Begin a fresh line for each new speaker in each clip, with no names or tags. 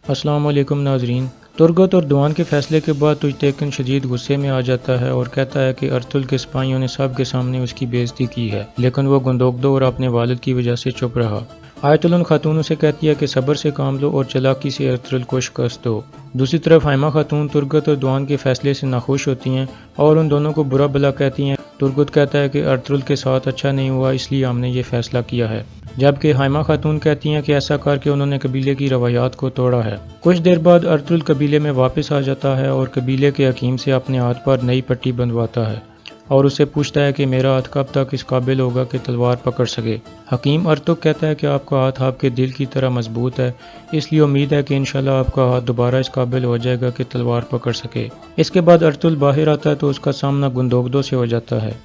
अस्सलाम वालेकुम नाजरीन। तुर्गत और दुआन के फैसले के बाद तुजतेकन शदीद गुस्से में आ जाता है और कहता है कि अर्तुल के सिपाहियों ने सब के सामने उसकी बेइज्जती की है, लेकिन वो गुंदोगदो और अपने वालिद की वजह से चुप रहा। आयतुल खातून उसे कहती है कि सब्र से काम लो और चालाकी से अर्तुल को शिकस्त दो। दूसरी तरफ हाइमा खातून तुर्गत और दुआन के फैसले से नाखुश होती हैं और उन दोनों को बुरा भला कहती हैं। तुर्गत कहता है कि अर्तुल के साथ अच्छा नहीं हुआ, इसलिए हमने ये फैसला किया है, जबकि हाइमा खातून कहती हैं कि ऐसा करके उन्होंने कबीले की रवायात को तोड़ा है। कुछ देर बाद अर्तुल कबीले में वापस आ जाता है और कबीले के हकीम से अपने हाथ पर नई पट्टी बंधवाता है और उससे पूछता है कि मेरा हाथ कब तक इस काबिल होगा कि तलवार पकड़ सके। हकीम अर्तुक कहता है कि आपका हाथ आपके दिल की तरह मजबूत है, इसलिए उम्मीद है कि इंशाल्लाह आपका हाथ दोबारा इस काबिल हो जाएगा कि तलवार पकड़ सके। इसके बाद अर्तुल बाहर आता है तो उसका सामना गुंदोगदो से हो जाता है।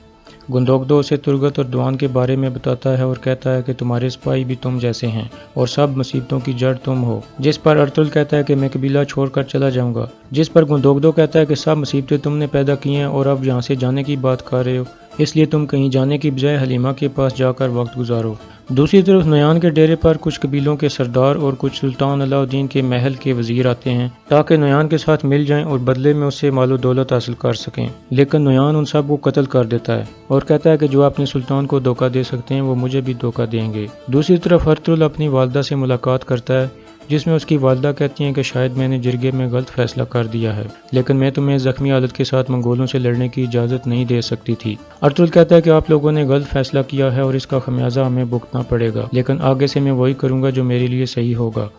गुंदोगदो उसे तुर्गत और दुआन के बारे में बताता है और कहता है कि तुम्हारे सिपाही भी तुम जैसे हैं और सब मुसीबतों की जड़ तुम हो। जिस पर अर्तुल कहता है कि मैं कबीला छोड़कर चला जाऊंगा, जिस पर गुंदोगदो कहता है कि सब मुसीबतें तुमने पैदा की हैं और अब यहाँ से जाने की बात कर रहे हो, इसलिए तुम कहीं जाने की बजाय हलीमा के पास जाकर वक्त गुजारो। दूसरी तरफ नुयान के डेरे पर कुछ कबीलों के सरदार और कुछ सुल्तान अलाउद्दीन के महल के वजीर आते हैं ताकि नुयान के साथ मिल जाएं और बदले में उससे मालो दौलत हासिल कर सकें, लेकिन नुयान उन सब को कत्ल कर देता है और कहता है कि जो अपने सुल्तान को धोखा दे सकते हैं वो मुझे भी धोखा देंगे। दूसरी तरफ अर्तुल अपनी वालदा से मुलाकात करता है, जिसमें उसकी वालदा कहती हैं कि शायद मैंने जिरगे में गलत फैसला कर दिया है, लेकिन मैं तुम्हें जख्मी हालत के साथ मंगोलों से लड़ने की इजाज़त नहीं दे सकती थी। अर्तुल कहता है कि आप लोगों ने गलत फैसला किया है और इसका खमियाजा हमें भुगतना पड़ेगा, लेकिन आगे से मैं वही करूँगा जो मेरे लिए सही होगा,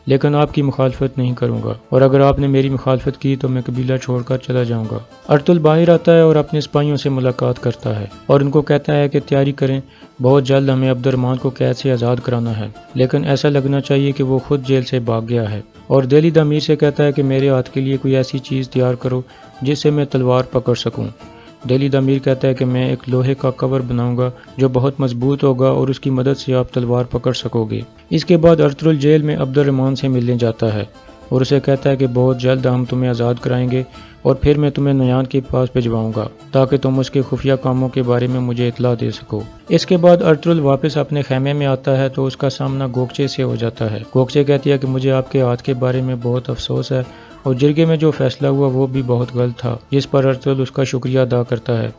लेकिन आपकी मुखालफत नहीं करूँगा, और अगर आपने मेरी मुखालफत की तो मैं कबीला छोड़कर चला जाऊँगा। अर्तुल बाहर आता है और अपने सिपाहियों से मुलाकात करता है और उनको कहता है कि तैयारी करें, बहुत जल्द हमें अब्दुर्रहमान को कैद से आज़ाद कराना है, लेकिन ऐसा लगना चाहिए कि वो खुद जेल से भाग गया है। और दिल्ली अमीर से कहता है कि मेरे हाथ के लिए कोई ऐसी चीज़ तैयार करो जिससे मैं तलवार पकड़ सकूं। दिल्ली अमीर कहता है कि मैं एक लोहे का कवर बनाऊंगा जो बहुत मजबूत होगा और उसकी मदद से आप तलवार पकड़ सकोगे। इसके बाद अर्तुल जेल में अब्दुर्रहमान से मिलने जाता है और उसे कहता है कि बहुत जल्द हम तुम्हें आज़ाद कराएंगे और फिर मैं तुम्हें नुयान के पास भिजवाऊंगा ताकि तुम उसके खुफिया कामों के बारे में मुझे इतला दे सको। इसके बाद अर्तुल वापस अपने खेमे में आता है तो उसका सामना गोकचे से हो जाता है। गोकचे कहती है कि मुझे आपके हाथ के बारे में बहुत अफसोस है और जिरगे में जो फैसला हुआ वो भी बहुत गलत था, जिस पर अर्तुल उसका शुक्रिया अदा करता है,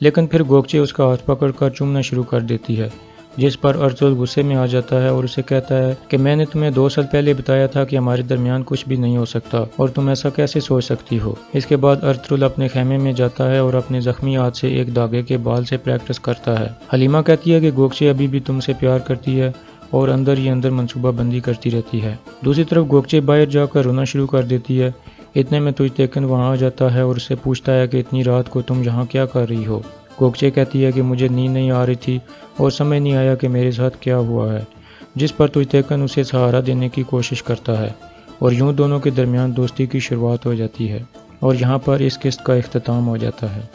लेकिन फिर गोकचे उसका हाथ पकड़कर चूमना शुरू कर देती है, जिस पर अर्तुल गुस्से में आ जाता है और उसे कहता है कि मैंने तुम्हें 2 साल पहले बताया था कि हमारे दरमियान कुछ भी नहीं हो सकता और तुम ऐसा कैसे सोच सकती हो। इसके बाद अर्तुल अपने खेमे में जाता है और अपने जख्मी हाथ से एक धागे के बाल से प्रैक्टिस करता है। हलीमा कहती है कि गोकचे अभी भी तुमसे प्यार करती है और अंदर ही अंदर मनसूबा बंदी करती रहती है। दूसरी तरफ गोकचे बाहर जाकर रोना शुरू कर देती है। इतने में तुजतेकन वहाँ आ जाता है और उससे पूछता है कि इतनी रात को तुम यहाँ क्या कर रही हो। गोकचे कहती है कि मुझे नींद नहीं आ रही थी और समझ नहीं आया कि मेरे साथ क्या हुआ है, जिस पर तुजतेकन उसे सहारा देने की कोशिश करता है और यूं दोनों के दरमियान दोस्ती की शुरुआत हो जाती है और यहाँ पर इस किस्त का इख्तिताम हो जाता है।